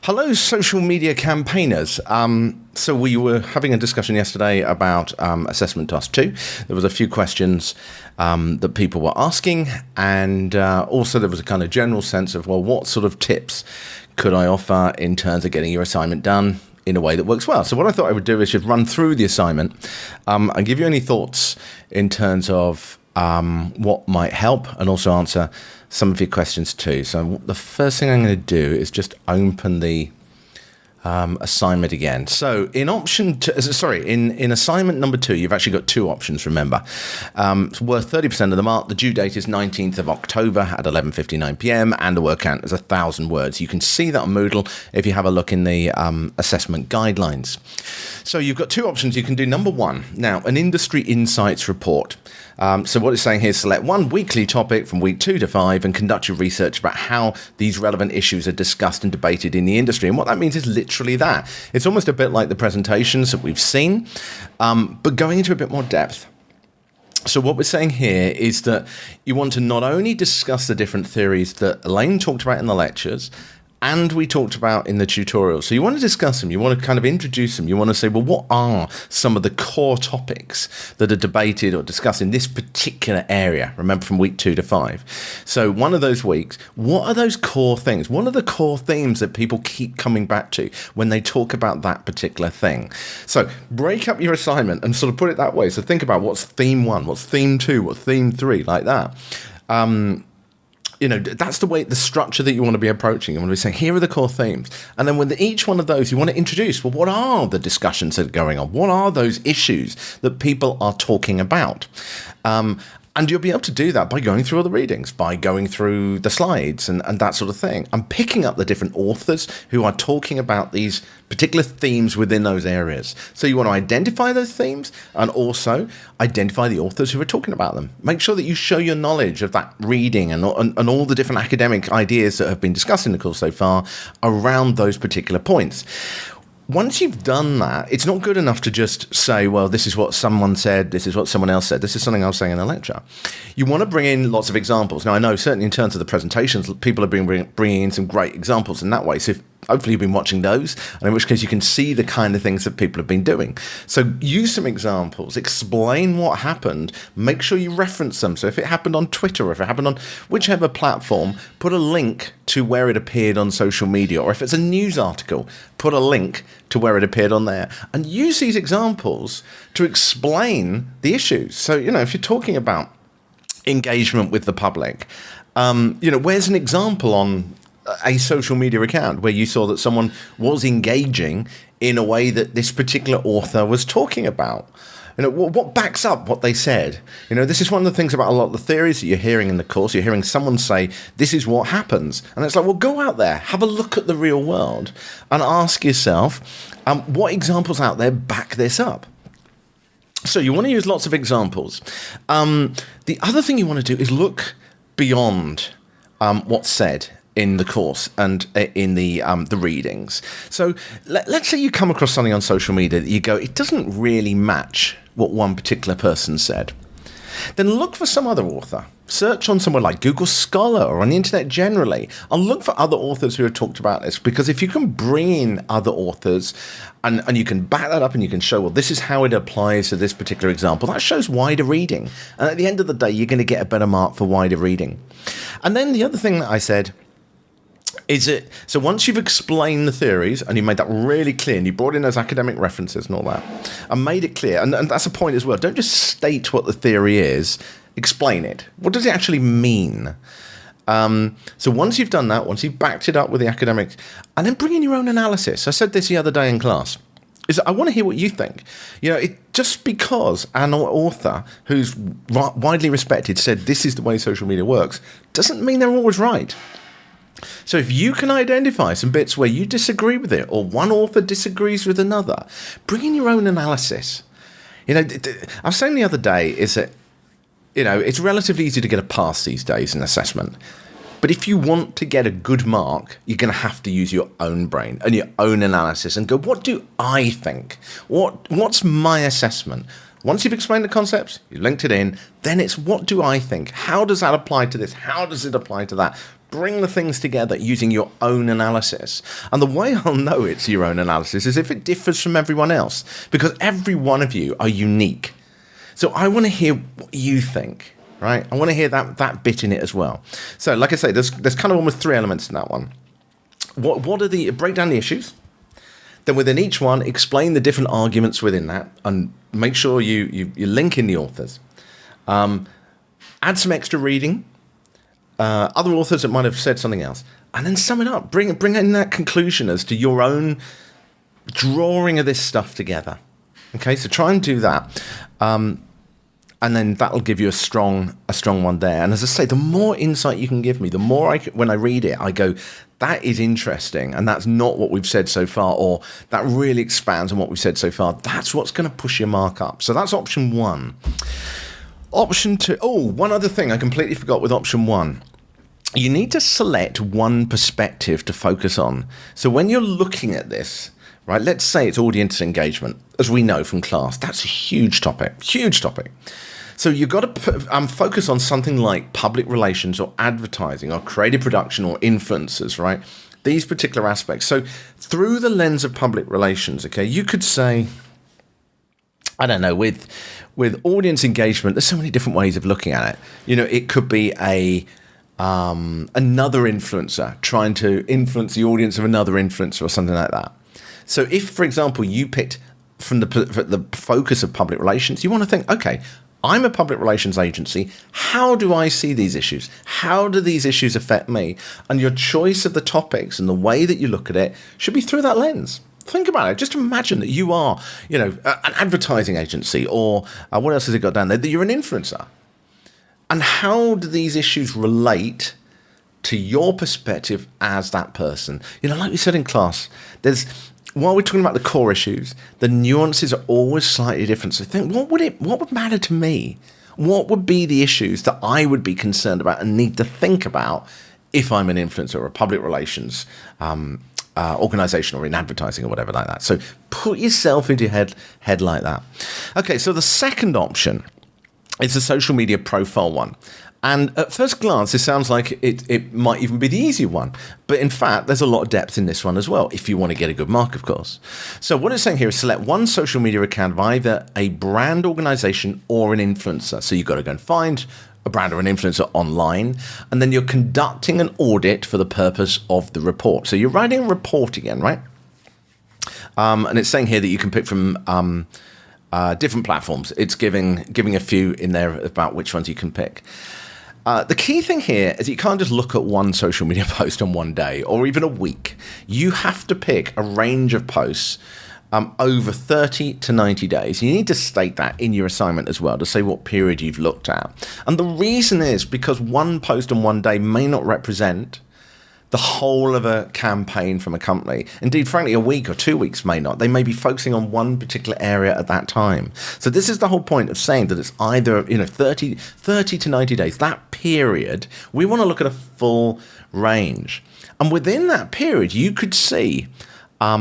Hello, social media campaigners. So we were having a discussion yesterday about Assessment Task 2. There was a few questions that people were asking, and also there was a kind of general sense of, well, what sort of tips could I offer in terms of getting your assignment done in a way that works well? So what I thought I would do is just run through the assignment and give you any thoughts in terms of what might help, and also answer some of your questions too. So the first thing I'm going to do is just open the assignment again. So in in assignment number 2, you've actually got two options, remember. It's worth 30% of the mark. The due date is 19th of October at 11:59 p.m. and the word count is 1,000 words. You can see that on Moodle if you have a look in the assessment guidelines. So you've got two options. You can do number 1. Now, an industry insights report. So what it's saying here is select one weekly topic from week 2 to 5 and conduct your research about how these relevant issues are discussed and debated in the industry. And what that means is literally that. It's almost a bit like the presentations that we've seen, but going into a bit more depth. So what we're saying here is that you want to not only discuss the different theories that Elaine talked about in the lectures, and we talked about in the tutorial. So you want to discuss them, you want to kind of introduce them, you want to say, well, what are some of the core topics that are debated or discussed in this particular area? Remember, from week 2 to 5. So one of those weeks, what are those core things? What are the core themes that people keep coming back to when they talk about that particular thing? So break up your assignment and sort of put it that way. So think about what's theme 1, what's theme 2, what's theme 3, like that. That's the structure that you want to be approaching. You want to be saying, here are the core themes. And then with each one of those, you want to introduce, well, what are the discussions that are going on? What are those issues that people are talking about? And you'll be able to do that by going through all the readings, by going through the slides and that sort of thing, and picking up the different authors who are talking about these particular themes within those areas. So you want to identify those themes and also identify the authors who are talking about them. Make sure that you show your knowledge of that reading and all the different academic ideas that have been discussed in the course so far around those particular points. Once you've done that, it's not good enough to just say, well, this is what someone said, this is what someone else said, this is something I was saying in a lecture. You want to bring in lots of examples. Now, I know certainly in terms of the presentations, people have been bringing in some great examples in that way. So hopefully you've been watching those, and in which case you can see the kind of things that people have been doing. So use some examples, explain what happened, make sure you reference them. So if it happened on Twitter, or if it happened on whichever platform, put a link to where it appeared on social media. Or if it's a news article, put a link to where it appeared on there. And use these examples to explain the issues. So, if you're talking about engagement with the public, where's an example on a social media account where you saw that someone was engaging in a way that this particular author was talking about? What backs up what they said? This is one of the things about a lot of the theories that you're hearing in the course. You're hearing someone say, this is what happens. And it's like, well, go out there, have a look at the real world and ask yourself, what examples out there back this up? So you want to use lots of examples. The other thing you want to do is look beyond what's said in the course and in the readings. So let's say you come across something on social media that you go, it doesn't really match what one particular person said. Then look for some other author. Search on somewhere like Google Scholar or on the internet generally, and look for other authors who have talked about this. Because if you can bring in other authors and you can back that up and you can show, well, this is how it applies to this particular example, that shows wider reading. And at the end of the day, you're going to get a better mark for wider reading. And then the other thing that I said, so once you've explained the theories and you made that really clear and you brought in those academic references and all that and made it clear, and that's a point as well, don't just state what the theory is, explain it. What does it actually mean? So once you've done that, once you've backed it up with the academic, and then bring in your own analysis. I said this the other day in class, is I want to hear what you think. Just because an author who's widely respected said this is the way social media works, doesn't mean they're always right. So if you can identify some bits where you disagree with it, or one author disagrees with another, bring in your own analysis. I was saying the other day is that, it's relatively easy to get a pass these days in assessment. But if you want to get a good mark, you're going to have to use your own brain and your own analysis and go, what do I think? What's my assessment? Once you've explained the concepts, you linked it in, then it's what do I think? How does that apply to this? How does it apply to that? bring the things together using your own analysis. And the way I'll know it's your own analysis is if it differs from everyone else, because every one of you are unique. So I want to hear what you think, right? I want to hear that bit in it as well. So like I say, there's kind of almost 3 elements in that one. What are the, break down the issues. Then within each one, explain the different arguments within that and make sure you link in the authors. Add some extra reading, other authors that might have said something else, and then sum it up. Bring in that conclusion as to your own drawing of this stuff together. Okay, so try and do that. And then that'll give you a strong one there. And as I say, the more insight you can give me, the more when I read it, I go, that is interesting, and that's not what we've said so far, or that really expands on what we've said so far. That's what's going to push your mark up. So that's option 1. Option 2. Oh, one other thing I completely forgot with option 1. You need to select one perspective to focus on. So when you're looking at this, right, let's say it's audience engagement, as we know from class, that's a huge topic. So you've got to focus on something like public relations or advertising or creative production or influencers, right? These particular aspects. So through the lens of public relations, okay, you could say, I don't know, with audience engagement, there's so many different ways of looking at it. You know, it could be another influencer trying to influence the audience of another influencer or something like that. So if, for example, you picked from the focus of public relations, you want to think, okay, I'm a public relations agency. How do I see these issues? How do these issues affect me? And your choice of the topics and the way that you look at it should be through that lens. Think about it. Just imagine that you are, you know, an advertising agency, or what else has it got down there? That you're an influencer. And how do these issues relate to your perspective as that person? You know, like we said in class, while we're talking about the core issues, the nuances are always slightly different. So think, what would matter to me? What would be the issues that I would be concerned about and need to think about if I'm an influencer or a public relations organization or in advertising or whatever like that? So put yourself into your head like that. Okay, so the second option is the social media profile one. And at first glance, this sounds like it might even be the easier one. But in fact, there's a lot of depth in this one as well, if you want to get a good mark, of course. So what it's saying here is select one social media account of either a brand organization or an influencer. So you've got to go and find a brand or an influencer online, and then you're conducting an audit for the purpose of the report. So you're writing a report again, right? And it's saying here that you can pick from different platforms. It's giving a few in there about which ones you can pick. The key thing here is you can't just look at one social media post on one day or even a week. You have to pick a range of posts over 30 to 90 days. You need to state that in your assignment as well to say what period you've looked at. And the reason is because one post on one day may not represent the whole of a campaign from a company. Indeed, frankly, a week or 2 weeks may not. They may be focusing on one particular area at that time. So this is the whole point of saying that it's either 30 to 90 days. That period, we want to look at a full range. And within that period, you could see a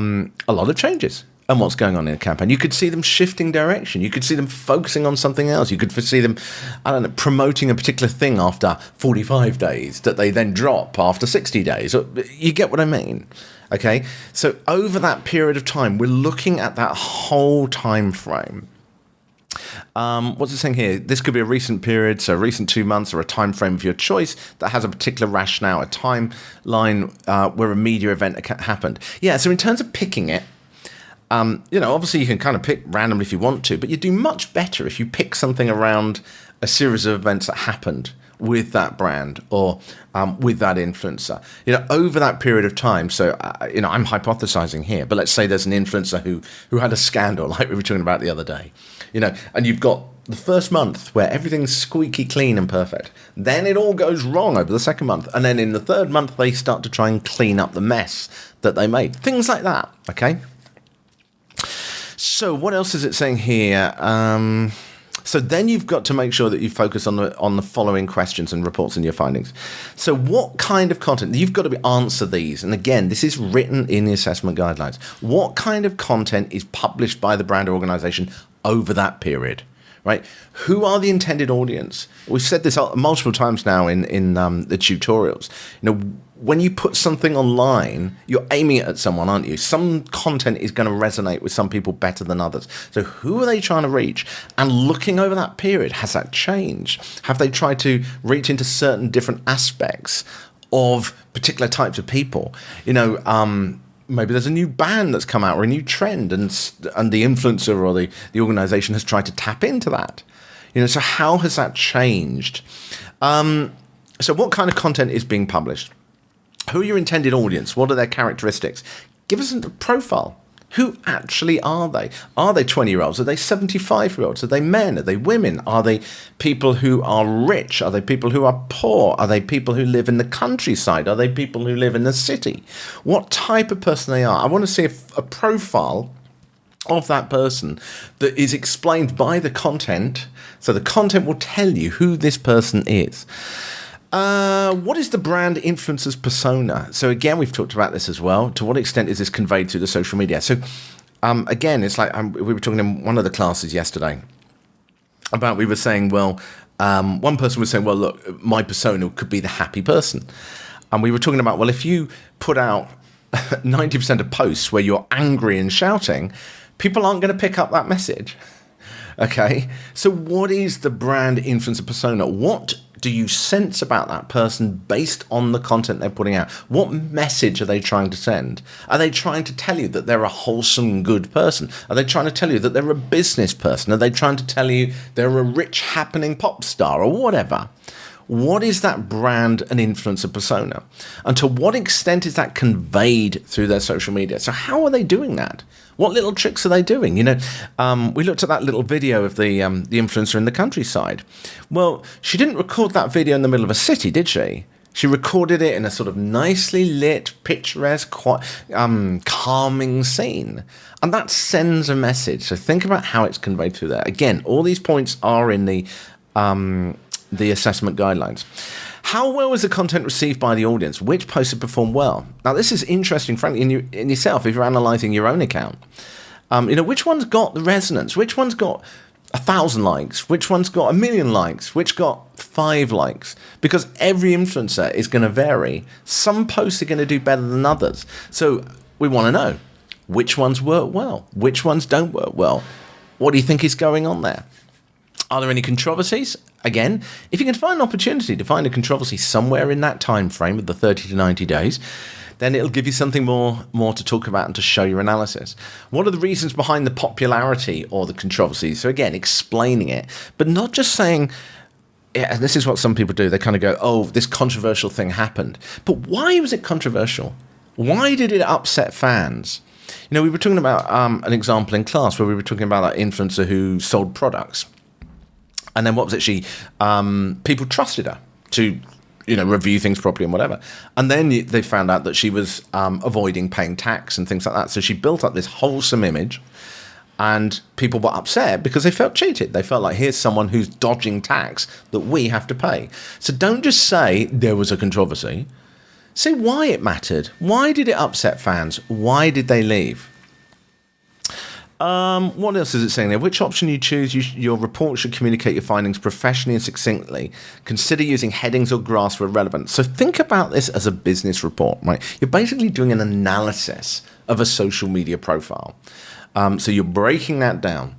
lot of changes and what's going on in a campaign. You could see them shifting direction. You could see them focusing on something else. You could see them, promoting a particular thing after 45 days that they then drop after 60 days. You get what I mean? Okay? So over that period of time, we're looking at that whole time frame. What's it saying here? This could be a recent period, so a recent 2 months, or a time frame of your choice that has a particular rationale, a timeline where a media event happened. Yeah, so in terms of picking it, obviously you can kind of pick randomly if you want to, but you do much better if you pick something around a series of events that happened with that brand or with that influencer, over that period of time. So, I'm hypothesizing here, but let's say there's an influencer who had a scandal like we were talking about the other day, and you've got the first month where everything's squeaky clean and perfect. Then it all goes wrong over the second month. And then in the third month, they start to try and clean up the mess that they made. Things like that, okay? So what else is it saying here? So then you've got to make sure that you focus on the following questions and reports in your findings. So what kind of content? You've got to answer these. And again, this is written in the assessment guidelines. What kind of content is published by the brand or organization over that period? right? Who are the intended audience? We've said this multiple times now in the tutorials. When you put something online, you're aiming it at someone, aren't you? Some content is going to resonate with some people better than others. So who are they trying to reach? And looking over that period, has that changed? Have they tried to reach into certain different aspects of particular types of people? Maybe there's a new band that's come out or a new trend, and the influencer or the organization has tried to tap into that. So how has that changed? So what kind of content is being published? Who are your intended audience? What are their characteristics? Give us a profile. Who actually are they? Are they 20-year-olds? Are they 75-year-olds? Are they men? Are they women? Are they people who are rich? Are they people who are poor? Are they people who live in the countryside? Are they people who live in the city? What type of person they are? I want to see a profile of that person that is explained by the content. So the content will tell you who this person is. What is the brand influencer's persona? So again, we've talked about this as well. To what extent is this conveyed through the social media? So again, it's like we were talking in one of the classes yesterday about, we were saying, well, one person was saying, well, look, my persona could be the happy person. And we were talking about, well, if you put out 90% of posts where you're angry and shouting, people aren't going to pick up that message. Okay, so what is the brand influencer persona? What do you sense about that person based on the content they're putting out? What message are they trying to send? Are they trying to tell you that they're a wholesome, good person? Are they trying to tell you that they're a business person? Are they trying to tell you they're a rich, happening pop star or whatever? What is that brand and influencer persona? And to what extent is that conveyed through their social media? So how are they doing that? What little tricks are they doing? We looked at that little video of the influencer in the countryside. Well, she didn't record that video in the middle of a city, did she? She recorded it in a sort of nicely lit, picturesque, quite calming scene. And that sends a message. So think about how it's conveyed through there. Again, all these points are in the assessment guidelines. How well was the content received by the audience? Which posts have performed well? Now, this is interesting, frankly, in yourself, if you're analysing your own account. Which one's got the resonance? Which one's got 1,000 likes? Which one's got 1 million likes? Which got 5 likes? Because every influencer is going to vary. Some posts are going to do better than others. So we want to know which ones work well, which ones don't work well. What do you think is going on there? Are there any controversies? Again, if you can find an opportunity to find a controversy somewhere in that time frame of the 30 to 90 days, then it'll give you something more to talk about and to show your analysis. What are the reasons behind the popularity or the controversy? So again, explaining it, but not just saying, and this is what some people do, they kind of go, oh, this controversial thing happened. But why was it controversial? Why did it upset fans? We were talking about an example in class where we were talking about that influencer who sold products. And then what was it? People trusted her to, review things properly and whatever. And then they found out that she was avoiding paying tax and things like that. So she built up this wholesome image, and people were upset because they felt cheated. They felt like, here's someone who's dodging tax that we have to pay. So don't just say there was a controversy. Say why it mattered. Why did it upset fans? Why did they leave? What else is it saying there? Which option you choose, your report should communicate your findings professionally and succinctly. Consider using headings or graphs where relevant. So think about this as a business report, right? You're basically doing an analysis of a social media profile. So you're breaking that down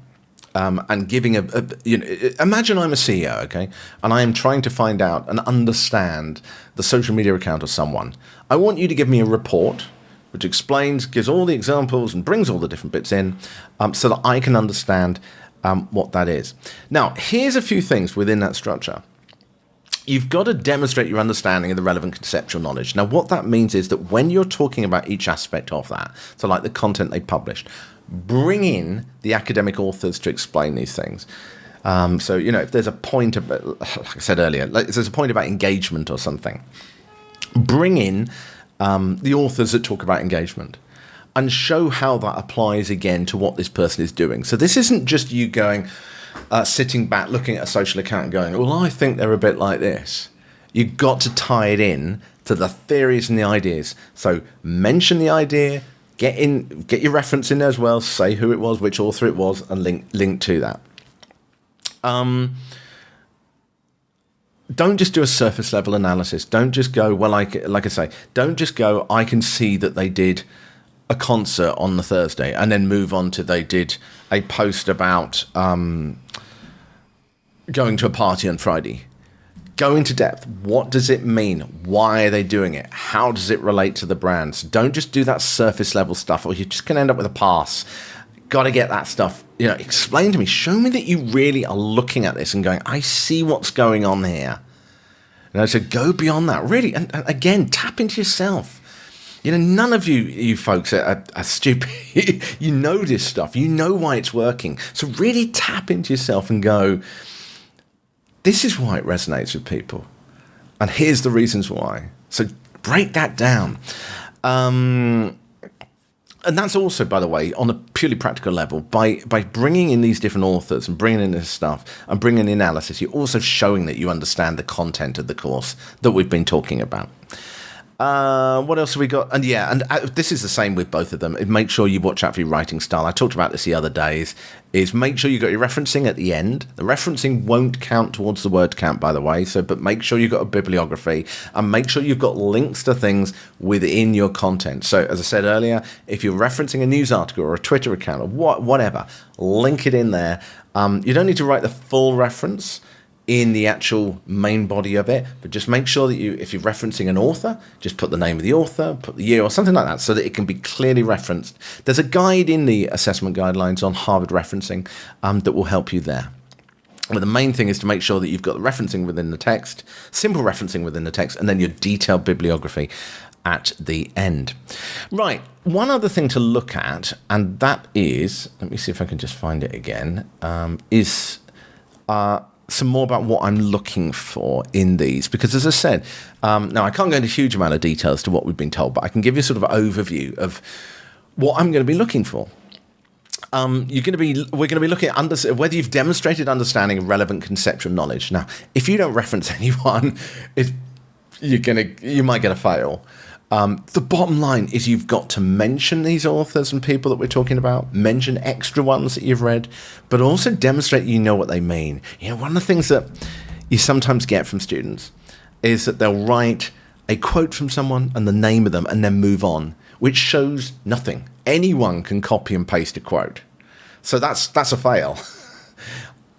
and giving imagine I'm a CEO, okay? And I am trying to find out and understand the social media account of someone. I want you to give me a report which explains, gives all the examples and brings all the different bits in so that I can understand what that is. Now, here's a few things within that structure. You've got to demonstrate your understanding of the relevant conceptual knowledge. Now, what that means is that when you're talking about each aspect of that, so like the content they published, bring in the academic authors to explain these things. So, if there's a point about, like I said earlier, if there's a point about engagement or something, bring in the authors that talk about engagement and show how that applies again to what this person is doing. So this isn't just you going, sitting back, looking at a social account and going, well, I think they're a bit like this. You've got to tie it in to the theories and the ideas. So mention the idea, get your reference in there as well, say who it was, which author it was, and link to that. Don't just do a surface level analysis. Don't just go, well, like I say, don't just go, I can see that they did a concert on the Thursday, and then move on to they did a post about going to a party on Friday. Go into depth. What does it mean? Why are they doing it? How does it relate to the brands? Don't just do that surface level stuff, or you're just going to end up with a pass. Got to get that stuff. Explain to me. Show me that you really are looking at this and going, I see what's going on here. So go beyond that. Really, and again, tap into yourself. None of you folks are stupid. You know this stuff. You know why it's working. So really tap into yourself and go, this is why it resonates with people. And here's the reasons why. So break that down. And that's also, by the way, on a purely practical level, by bringing in these different authors and bringing in this stuff and bringing in analysis, you're also showing that you understand the content of the course that we've been talking about. What else have we got? And this is the same with both of them. Make sure you watch out for your writing style. I talked about this the other days. Is make sure you got your referencing at the end. The referencing won't count towards the word count, by the way. But make sure you've got a bibliography, and make sure you've got links to things within your content. So, as I said earlier, if you're referencing a news article or a Twitter account or whatever, link it in there. You don't need to write the full reference in the actual main body of it, but just make sure that if you're referencing an author, just put the name of the author, put the year or something like that, so that it can be clearly referenced. There's a guide in the assessment guidelines on Harvard referencing that will help you there. But the main thing is to make sure that you've got the referencing within the text, simple referencing within the text, and then your detailed bibliography at the end. Right, one other thing to look at, and that is, let me see if I can just find it again, is some more about what I'm looking for in these, because as I said, now I can't go into a huge amount of details to what we've been told, but I can give you sort of an overview of what I'm going to be looking for. We're going to be looking at whether you've demonstrated understanding of relevant conceptual knowledge. Now, if you don't reference anyone, you might get a fail. The bottom line is you've got to mention these authors and people that we're talking about, mention extra ones that you've read, but also demonstrate you know what they mean. One of the things that you sometimes get from students is that they'll write a quote from someone and the name of them and then move on, which shows nothing. Anyone can copy and paste a quote. So that's a fail.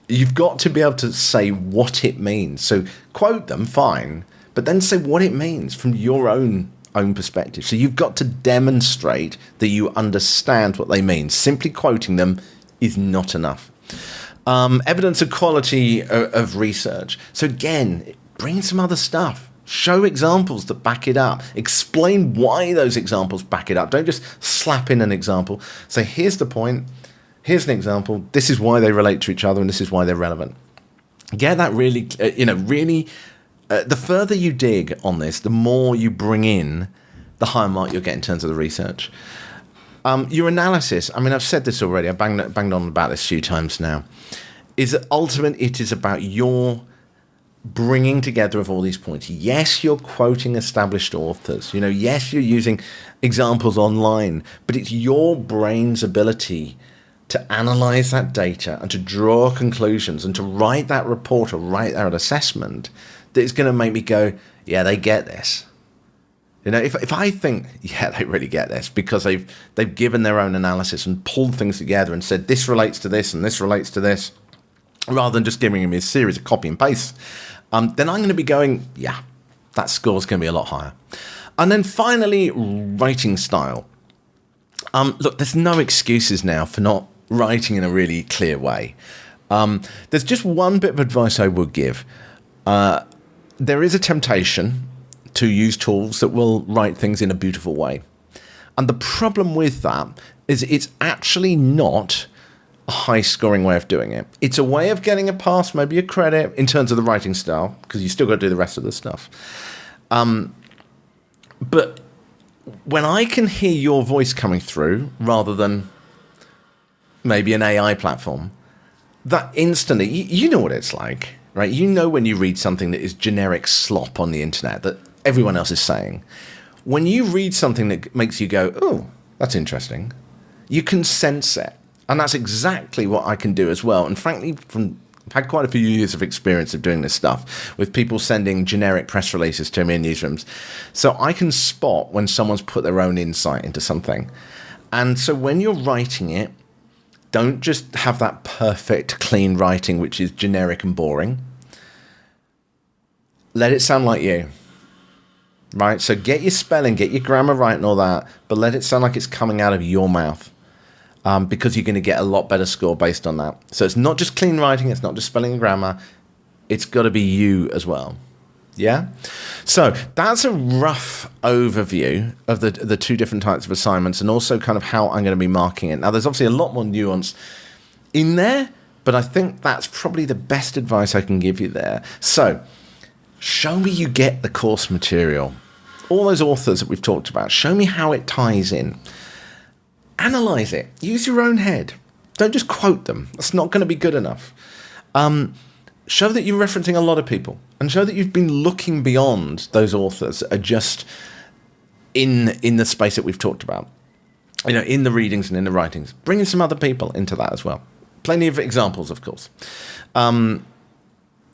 You've got to be able to say what it means. So quote them, fine, but then say what it means from your own perspective. So you've got to demonstrate that you understand what they mean. Simply quoting them is not enough. Evidence of quality of research. So again, bring some other stuff. Show examples that back it up. Explain why those examples back it up. Don't just slap in an example. Say, here's the point. Here's an example. This is why they relate to each other, and this is why they're relevant. Get that really, really. The further you dig on this, the more you bring in, the higher mark you'll get in terms of the research. Your analysis, I mean, I've said this already, I've banged on about this a few times now, is that ultimately it is about your bringing together of all these points. Yes, you're quoting established authors. Yes, you're using examples online, but it's your brain's ability to analyze that data and to draw conclusions and to write that report or write that assessment that is going to make me go, yeah, they get this. If I think, yeah, they really get this because they've given their own analysis and pulled things together and said this relates to this and this relates to this, rather than just giving me a series of copy and paste, then I'm going to be going, yeah, that score's going to be a lot higher. And then finally, writing style. Look, there's no excuses now for not writing in a really clear way. There's just one bit of advice I would give. There is a temptation to use tools that will write things in a beautiful way. And the problem with that is it's actually not a high-scoring way of doing it. It's a way of getting a pass, maybe a credit, in terms of the writing style, because you still got to do the rest of the stuff. But when I can hear your voice coming through, rather than maybe an AI platform, that instantly, you know what it's like, right? You know when you read something that is generic slop on the internet that everyone else is saying. When you read something that makes you go, oh, that's interesting, you can sense it. And that's exactly what I can do as well. And frankly, from I've had quite a few years of experience of doing this stuff with people sending generic press releases to me in newsrooms. So I can spot when someone's put their own insight into something. And so when you're writing it, don't just have that perfect, clean writing, which is generic and boring. Let it sound like you. Right? So get your spelling, get your grammar right and all that, but let it sound like it's coming out of your mouth. Because you're going to get a lot better score based on that. So it's not just clean writing, it's not just spelling and grammar, it's got to be you as well. Yeah? So that's a rough overview of the two different types of assignments and also kind of how I'm going to be marking it. Now, there's obviously a lot more nuance in there, but I think that's probably the best advice I can give you there. So show me you get the course material. All those authors that we've talked about, show me how it ties in. Analyze it. Use your own head. Don't just quote them. That's not going to be good enough. Show that you're referencing a lot of people and show that you've been looking beyond those authors that are just in the space that we've talked about. You know, in the readings and in the writings. Bring in some other people into that as well. Plenty of examples, of course. So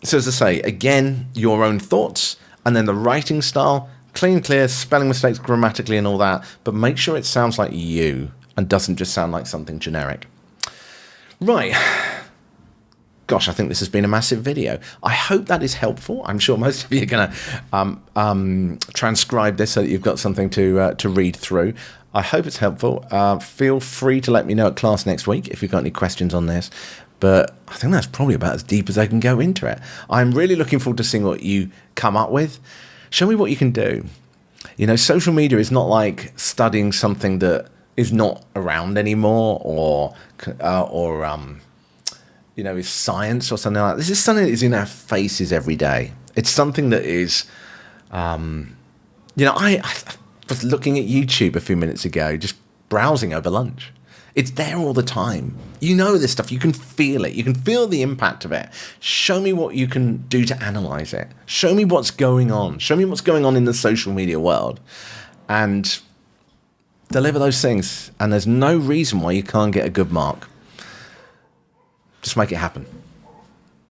as I say, again, your own thoughts and then the writing style, clean, clear, spelling mistakes grammatically and all that, but make sure it sounds like you and doesn't just sound like something generic. Right. Gosh, I think this has been a massive video. I hope that is helpful. I'm sure most of you are going to transcribe this so that you've got something to read through. I hope it's helpful. Feel free to let me know at class next week if you've got any questions on this. But I think that's probably about as deep as I can go into it. I'm really looking forward to seeing what you come up with. Show me what you can do. You know, social media is not like studying something that is not around anymore or you know, is science or something like that. This is something that is in our faces every day. It's something that is, you know, I was looking at YouTube a few minutes ago, just browsing over lunch. It's there all the time. You know this stuff. You can feel it. You can feel the impact of it. Show me what you can do to analyze it. Show me what's going on. Show me what's going on in the social media world. And deliver those things. And there's no reason why you can't get a good mark. Just make it happen.